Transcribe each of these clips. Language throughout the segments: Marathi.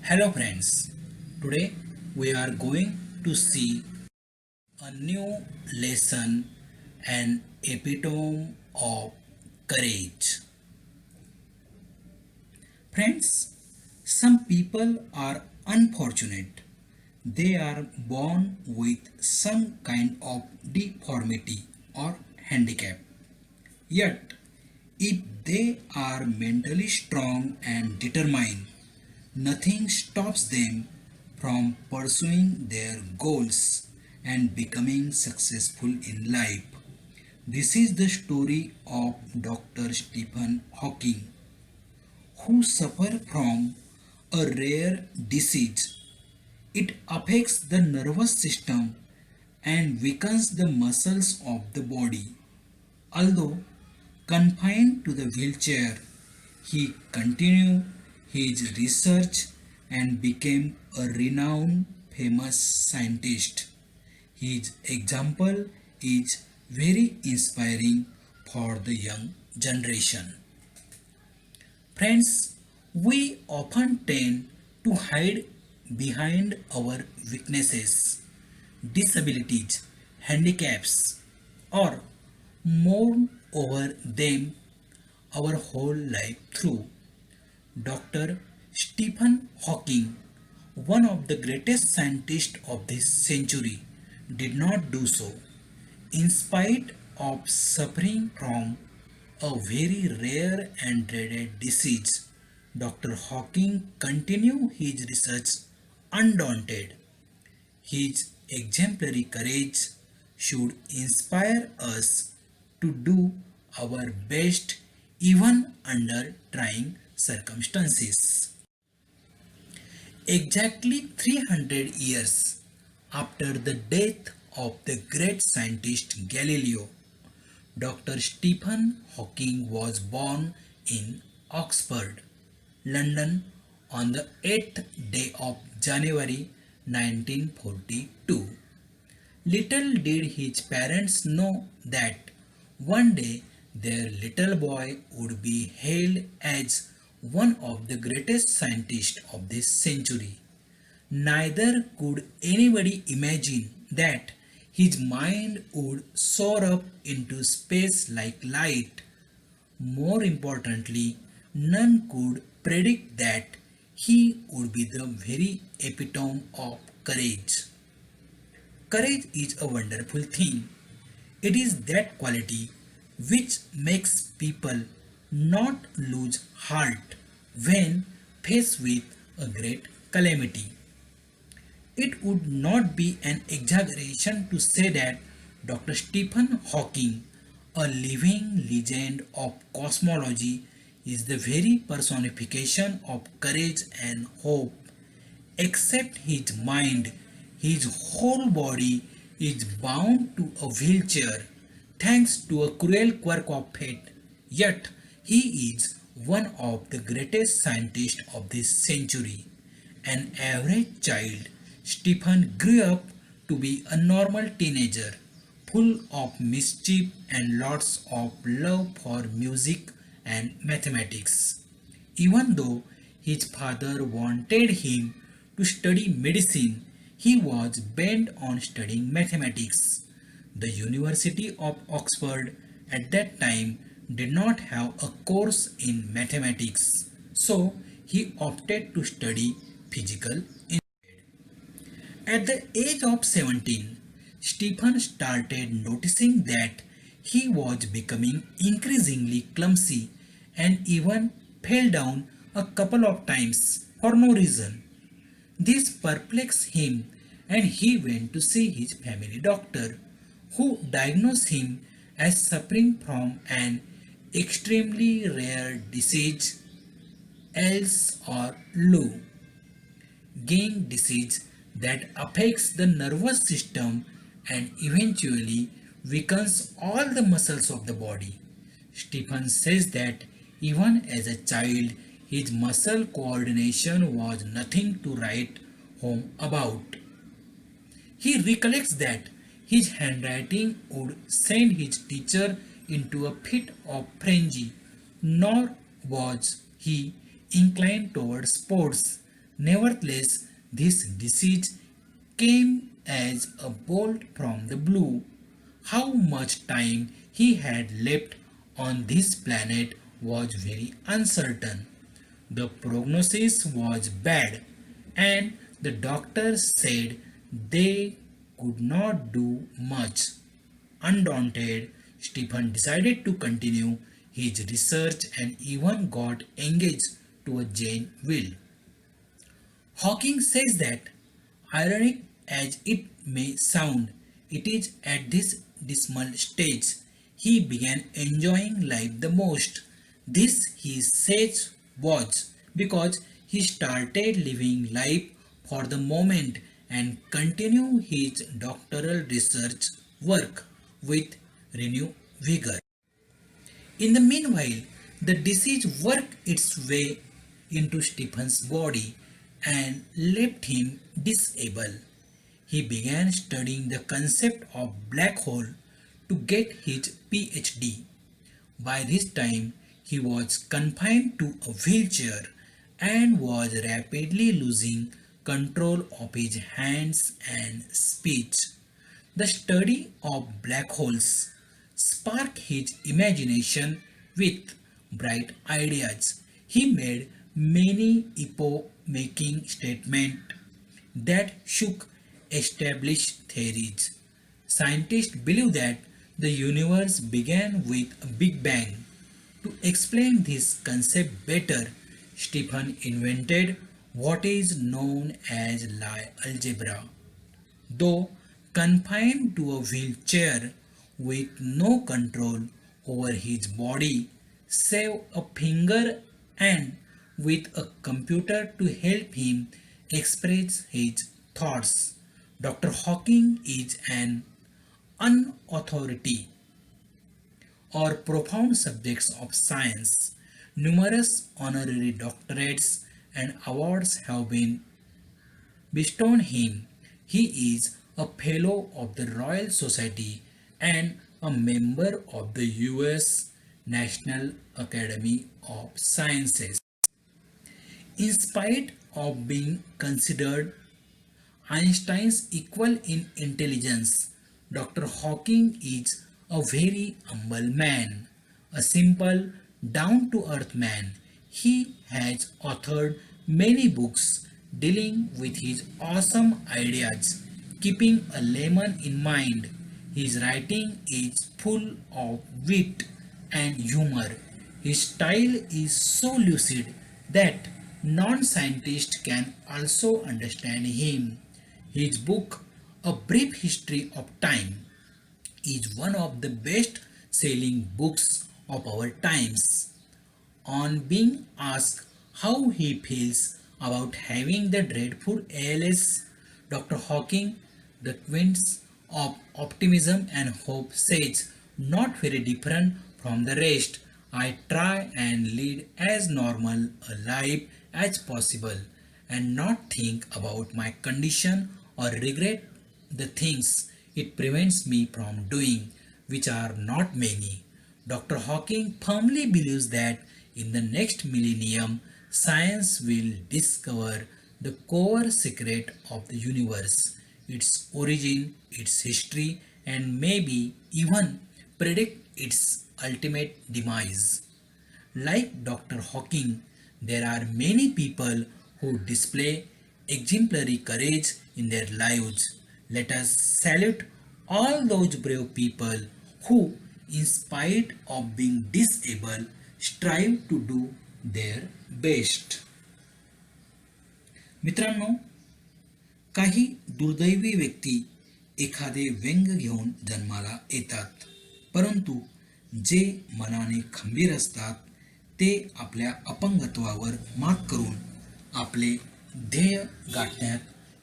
Hello friends, today we are going to see a new lesson, an epitome of courage. Friends, some people are unfortunate. They are born with some kind of deformity or handicap. Yet, if they are mentally strong and determined, nothing stops them from pursuing their goals and becoming successful in life. This is the story of Dr. Stephen Hawking, who suffered from a rare disease. It affects the nervous system and weakens the muscles of the body. Although confined to the wheelchair, he continued his research and became a renowned famous scientist. His example is very inspiring for the young generation. Friends, we often tend to hide behind our weaknesses, disabilities, handicaps, or mourn over them our whole life through. Dr. Stephen Hawking, one of the greatest scientists of this century, did not do so. In spite of suffering from a very rare and dreaded disease, Dr. Hawking continued his research undaunted. His exemplary courage should inspire us to do our best even under trying circumstances. Exactly 300 years after the death of the great scientist Galileo, Dr. Stephen Hawking was born in Oxford, London on the 8th day of January 1942. Little did his parents know that one day their little boy would be hailed as one of the greatest scientists of this century. Neither could anybody imagine that his mind would soar up into space like light. More importantly, none could predict that he would be the very epitome of courage. Courage is a wonderful thing. It is that quality which makes people not lose heart when faced with a great calamity. It would not be an exaggeration to say that Dr. Stephen Hawking, a living legend of cosmology, is the very personification of courage and hope. Except his mind, his whole body is bound to a wheelchair thanks to a cruel quirk of fate. Yet he is one of the greatest scientists of this century. An average child, Stephen grew up to be a normal teenager, full of mischief and lots of love for music and mathematics. Even though his father wanted him to study medicine, he was bent on studying mathematics. The University of Oxford at that time did not have a course in mathematics, so he opted to study physical. At the age of 17, Stephen started noticing that he was becoming increasingly clumsy and even fell down a couple of times for no reason. This perplexed him and he went to see his family doctor, who diagnosed him as suffering from an extremely rare disease, ALS or Lou Gehrig disease that affects the nervous system and eventually weakens all the muscles of the body. Stephen says that even as a child, his muscle coordination was nothing to write home about. He recollects that his handwriting would send his teacher into a fit of frenzy, nor was he inclined towards sports. Nevertheless, this disease came as a bolt from the blue. How much time he had left on this planet was very uncertain. The prognosis was bad, and the doctors said they could not do much. Undaunted, Stephen decided to continue his research and even got engaged to a Jane Will. Hawking says that, ironic as it may sound, it is at this dismal stage he began enjoying life the most. This, he says, was because he started living life for the moment and continue his doctoral research work with renewed vigor. In the meanwhile, the disease worked its way into Stephen's body and left him disabled. He began studying the concept of black hole to get his PhD. By this time, he was confined to a wheelchair and was rapidly losing control of his hands and speech. The study of black holes sparked his imagination with bright ideas. He made many epoch-making statements that shook established theories. Scientists believe that the universe began with a Big Bang. To explain this concept better, Stephen invented what is known as Lie algebra. Though confined to a wheelchair with no control over his body save a finger and with a computer to help him express his thoughts, Dr. Hawking is an unauthority or profound subjects of science. Numerous honorary doctorates and awards have been bestowed on him. He is a fellow of the Royal Society and a member of the US National Academy of Sciences. In spite of being considered Einstein's equal in intelligence, Dr. Hawking is a very humble man, a simple, down to earth man. He has authored many books dealing with his awesome ideas, keeping a layman in mind. His writing is full of wit and humor. His style is so lucid that non scientists can also understand him. His book, A Brief History of Time, is one of the best selling books of our times. On being asked how he feels about having the dreadful ALS, Dr. Hawking, the twins of optimism and hope, says, not very different from the rest. I try and lead as normal a life as possible and not think about my condition or regret the things it prevents me from doing, which are not many. Dr. Hawking firmly believes that in the next millennium, science will discover the core secret of the universe, its origin, its history, and maybe even predict its ultimate demise. Like Dr. Hawking, there are many people who display exemplary courage in their lives. Let us salute all those brave people who, in spite of being disabled, strive to do their best. मित्रांनो, काही दुर्दैवी व्यक्ती एखादे व्यंग घेऊन जन्माला येतात, परंतु जे मनाने खंबीर असतात ते आपल्या अपंगत्वावर मात करून आपले ध्येय गाठण्यात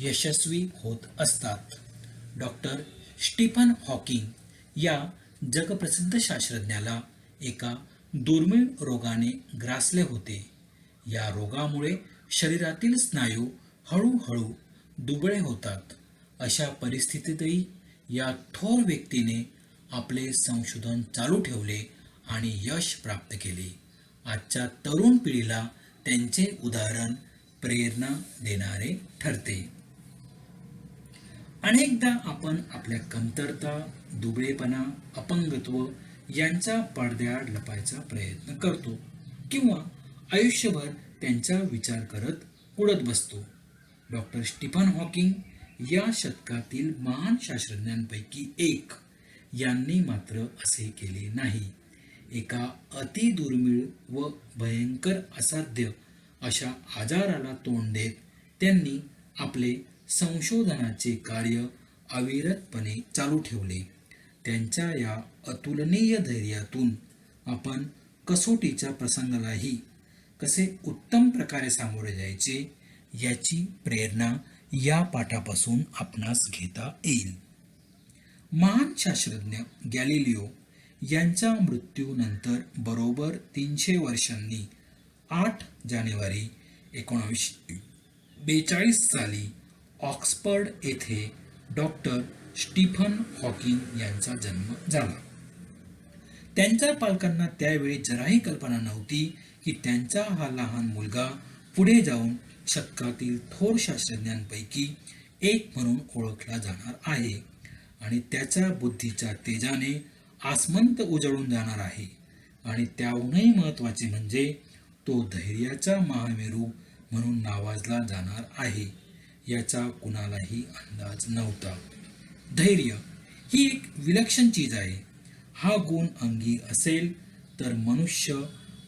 यशस्वी होत असतात. डॉक्टर स्टीफन हॉकिंग या जगप्रसिद्ध शास्त्रज्ञाला एका दुर्मिळ रोगाने ग्रासले होते. या रोगामुळे शरीरातील स्नायू हळूहळू दुबळे होतात. अशा परिस्थितीतही या थोर व्यक्तीने आपले संशोधन चालू ठेवले आणि यश प्राप्त केले. आजच्या तरुण पिढीला त्यांचे उदाहरण प्रेरणा देणारे ठरते. अनेकदा आपण आपल्या कमतरता, दुबळेपणा, अपंगत्व यांचा पडद्याआड लपायचा प्रयत्न करतो किंवा आयुष्यभर त्यांचा विचार करत उडत बसतो. डॉक्टर स्टीफन हॉकिंग या शतकातील महान शास्त्रज्ञांपैकी एक यांनी मात्र असे केले नाही. एका अतिदुर्मिळ व भयंकर असाध्य अशा आजाराला तोंड देत त्यांनी आपले संशोधनाचे कार्य अविरतपणे चालू ठेवले. त्यांच्या या अतुलनीय धैर्यातून आपण कसोटीच्या प्रसंगालाही कसे उत्तम प्रकारे सामोरे जायचे याची प्रेरणा या पाठापासून आपणास घेता येईल. महान शास्त्रज्ञ गॅलिलिओ यांच्या मृत्यूनंतर बरोबर 300 वर्षांनी 8 जानेवारी 1942 साली ऑक्सफर्ड येथे डॉक्टर स्टीफन हॉकिंग यांचा जन्म झाला. त्यांच्या पालकांना त्यावेळी जराही कल्पना नव्हती की त्यांचा हा लहान मुलगा पुढे जाऊन शतकातील थोर शास्त्रज्ञांपैकी एक म्हणून ओळखला जाणार आहे आणि त्याच्या बुद्धीच्या तेजाने आसमंत उजळून जाणार आहे. आणि त्याहूनही महत्त्वाचे म्हणजे तो धैर्याचा महामेरू म्हणून नावाजला जाणार आहे याचा कुणालाही अंदाज नव्हता. धैर्य ही एक विलक्षण चीज आहे. हा गुण अंगी असेल तर मनुष्य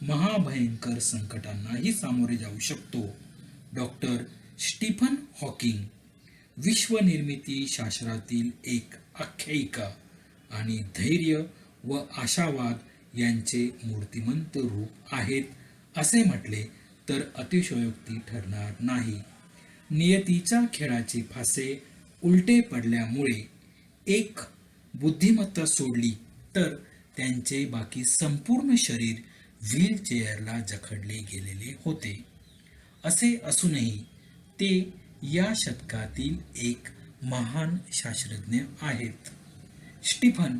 महाभयंकर संकटांनाही सामोरे जाऊ शकतो. डॉक्टर स्टीफन हॉकिंग विश्वनिर्मिती शास्त्रातील एक आख्यायिका आणि धैर्य व आशावाद यांचे मूर्तिमंत रूप आहेत असे म्हटले तर अतिशयोक्ती ठरणार नाही. नियतीच्या खेळाचे फासे उलटे पडल्यामुळे एक बुद्धिमत्ता सोडली तर त्यांचे बाकी संपूर्ण शरीर व्हीलचेअरला जखडले गेलेले होते. असे असूनही ते या शतकातील एक महान शास्त्रज्ञ आहेत. स्टीफन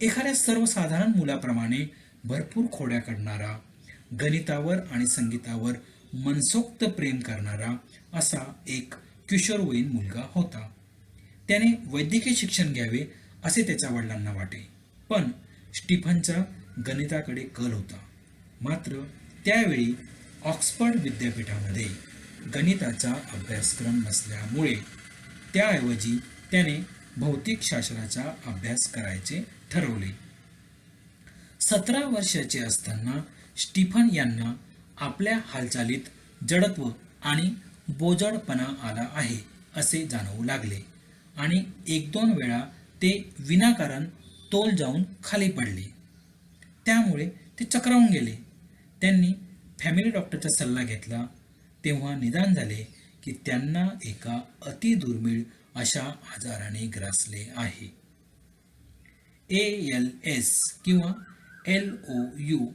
एखाद्या सर्वसाधारण मुलाप्रमाणे भरपूर खोड्या काढणारा, गणितावर आणि संगीतावर मनसोक्त प्रेम करणारा असा एक किशोरवयीन मुलगा होता. त्याने वैद्यकीय शिक्षण घ्यावे असे त्याच्या वडिलांना वाटे, पण स्टीफनचा गणिताकडे कल होता. मात्र त्यावेळी ऑक्सफर्ड विद्यापीठामध्ये गणिताचा अभ्यासक्रम नसल्यामुळे त्याऐवजी त्याने भौतिकशास्त्राचा अभ्यास करायचे ठरवले. 17 वर्षाचे असताना स्टीफन यांना आपल्या हालचालीत जडत्व आणि बोजडपणा आला आहे असे जाणवू लागले आणि 1-2 वेळा ते विनाकारण तोल जाऊन खाली पडले. त्यामुळे ते चक्रावून गेले. त्यांनी फॅमिली डॉक्टरचा सल्ला घेतला तेव्हा निदान झाले की त्यांना एका अतिदुर्मिळ अशा आजाराने ग्रासले आहे. ALS किंवा LOU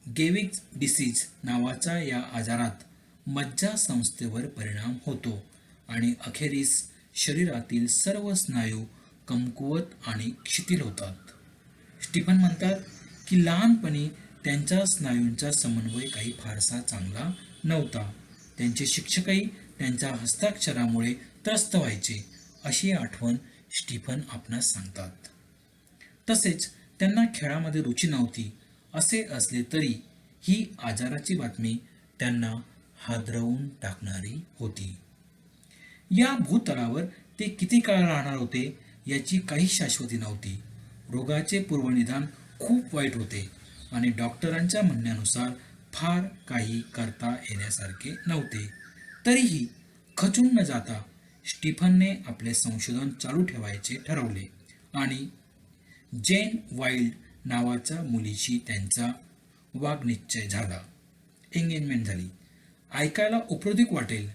गेविक्स डिसीज नावाचा या आजारात मज्जासंस्थेवर परिणाम होतो आणि अखेरीस शरीरातील सर्व स्नायू कमकुवत आणि शिथिल होतात. स्टीफन म्हणतात की लहानपणी त्यांच्या स्नायूंचा समन्वय काही फारसा चांगला नव्हता. त्यांचे शिक्षकही त्यांच्या हस्ताक्षरामुळे त्रस्त व्हायचे अशी आठवण स्टीफन आपणास सांगतात. तसेच त्यांना खेळामध्ये रुची नव्हती. असे असले तरी ही आजाराची बातमी त्यांना हादरवून टाकणारी होती. या भूतलावर ते किती काळ राहणार होते याची काही शाश्वती नव्हती. रोगाचे पूर्वनिदान खूप वाईट होते आणि डॉक्टरांच्या म्हणण्यानुसार फार काही करता येण्यासारखे नव्हते. तरीही खचून न जाता स्टीफनने आपले संशोधन चालू ठेवायचे ठरवले आणि जेन वाईल्ड नावाच्या मुलीशी त्यांचा वागनिश्चय झाला. एंगेजमेंट झाली. ऐकायला उपरोधिक वाटेल,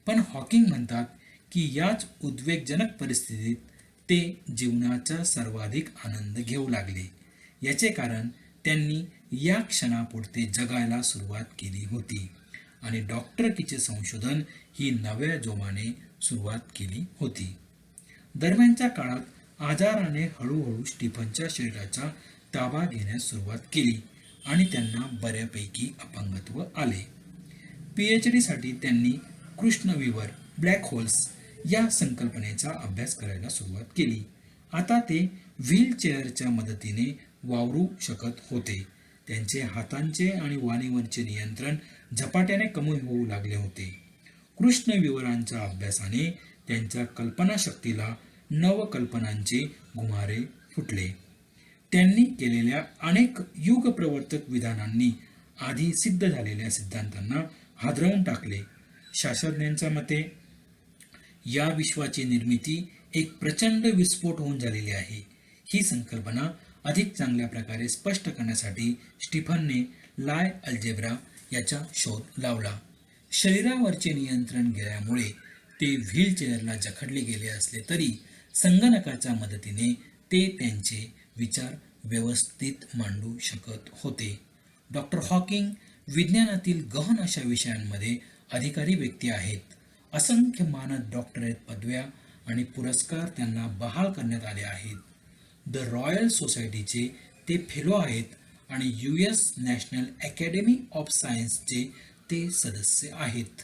पण हॉकिंग म्हणतात की याच उद्वेगजनक परिस्थितीत ते जीवनाचा सर्वाधिक आनंद घेऊ लागले. याचे कारण त्यांनी या क्षणापुरते जगायला सुरुवात केली होती आणि डॉक्टरकीचे संशोधन ही नव्या जोमाने सुरुवात केली होती. दरम्यानच्या काळात आजाराने हळूहळू स्टीफनच्या शरीराचा ताबा घेण्यास सुरुवात केली आणि त्यांना बऱ्यापैकी अपंगत्व आले. PhD साठी त्यांनी कृष्णविवर ब्लॅक होल्स या संकल्पनेचा अभ्यास करायला सुरुवात केली. आता ते व्हीलचेअरच्या मदतीने वावरू शकत होते. त्यांचे हातांचे आणि वाणीवरचे नियंत्रण झपाट्याने कमी होऊ लागले होते. कृष्णविवरांच्या अभ्यासाने त्यांच्या कल्पनाशक्तीला नवकल्पनांचे घुमारे फुटले. त्यांनी केलेल्या अनेक युगप्रवर्तक विधानांनी आधी सिद्ध झालेल्या सिद्धांतांना हादरवून टाकले. शास्त्रज्ञांच्या मते या विश्वाची निर्मिती एक प्रचंड विस्फोट होऊन झालेली आहे. ही संकल्पना अधिक चांगल्या प्रकारे स्पष्ट करण्यासाठी स्टीफनने लाय अल्जेब्रा याचा शोध लावला. शरीरावरचे नियंत्रण गेल्यामुळे ते व्हीलचेअरला जखडले गेले असले तरी संगणकाच्या मदतीने ते त्यांचे विचार व्यवस्थित मांडू शकत होते. डॉक्टर हॉकिंग विज्ञानातील गहन अशा विषयांमध्ये अधिकारी व्यक्ती आहेत. असंख्य मानद डॉक्टरेट पदव्या आणि पुरस्कार त्यांना बहाल करण्यात आले आहेत. द रॉयल सोसायटीचे ते फेलो आहेत आणि US नॅशनल अकॅडमी ऑफ सायन्सचे ते सदस्य आहेत.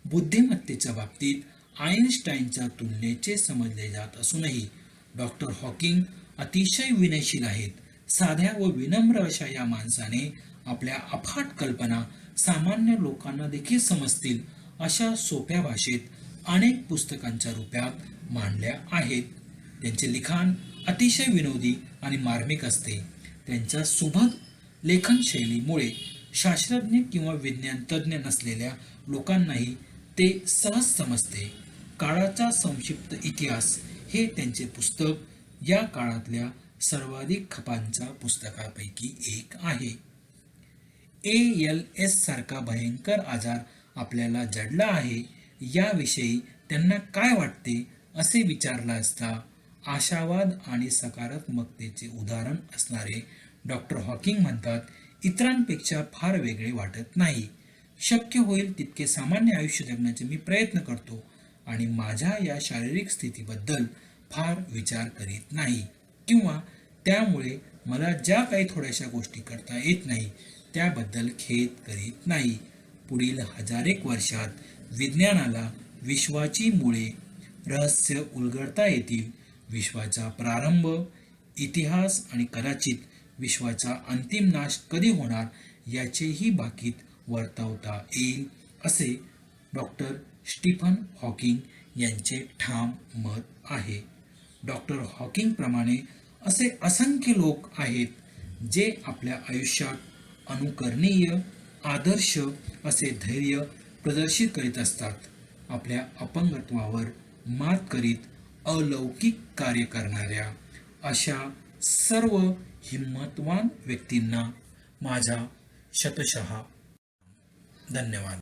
बुद्धिमत्तेच्या बाबतीत आइन्स्टाईनच्या तुलनेचे समजले जात असूनही डॉक्टर हॉकिंग अतिशय विनयशील आहेत. साध्या व विनम्र अशा या माणसाने आपल्या अफाट कल्पना सामान्य लोकांना देखील समजतील अशा सोप्या भाषेत अनेक पुस्तकांच्या रूपात मांडल्या आहेत. त्यांचे लिखाण अतिशय विनोदी आणि मार्मिक असते. त्यांच्या सुबक लेखनशैलीमुळे शास्त्रज्ञ किंवा विज्ञान तज्ज्ञ नसलेल्या लोकांनाही ते सहज समजते. काळाचा संक्षिप्त इतिहास हे त्यांचे पुस्तक या काळातल्या सर्वाधिक खपांच्या पुस्तकापैकी एक आहे. ALS सारखा भयंकर आजार आपल्याला जडला आहे याविषयी त्यांना काय वाटते असे विचारला असता आशावाद आणि सकारात्मकतेचे उदाहरण असणारे डॉक्टर हॉकिंग म्हणतात, इतरांपेक्षा फार वेगळे वाटत नाही. शक्य होईल तितके सामान्य आयुष्य जगण्याचे मी प्रयत्न करतो आणि माझ्या या शारीरिक स्थितीबद्दल फार विचार करीत नाही किंवा त्यामुळे मला ज्या काही थोड्याशा गोष्टी करता येत नाही त्याबद्दल खेद करीत नाही. पुढील हजारेक वर्षात विज्ञानाला विश्वाची मुळे रहस्य उलगडता येतील. विश्वाचा प्रारंभ, इतिहास आणि कदाचित विश्वाचा अंतिम नाश कधी होणार याचेही भाकीत वर्तवता येईल असे डॉक्टर स्टीफन हॉकिंग यांचे ठाम मत आहे. डॉक्टर हॉकिंगप्रमाणे असे असंख्य लोक आहेत जे आपल्या आयुष्यात अनुकरणीय आदर्श असे धैर्य प्रदर्शित करीत असतात. आपल्या अपंगत्वावर मात करीत अलौकिक कार्य करणाऱ्या अशा सर्व हिम्मतवान व्यक्तींना माझा शतशः धन्यवाद.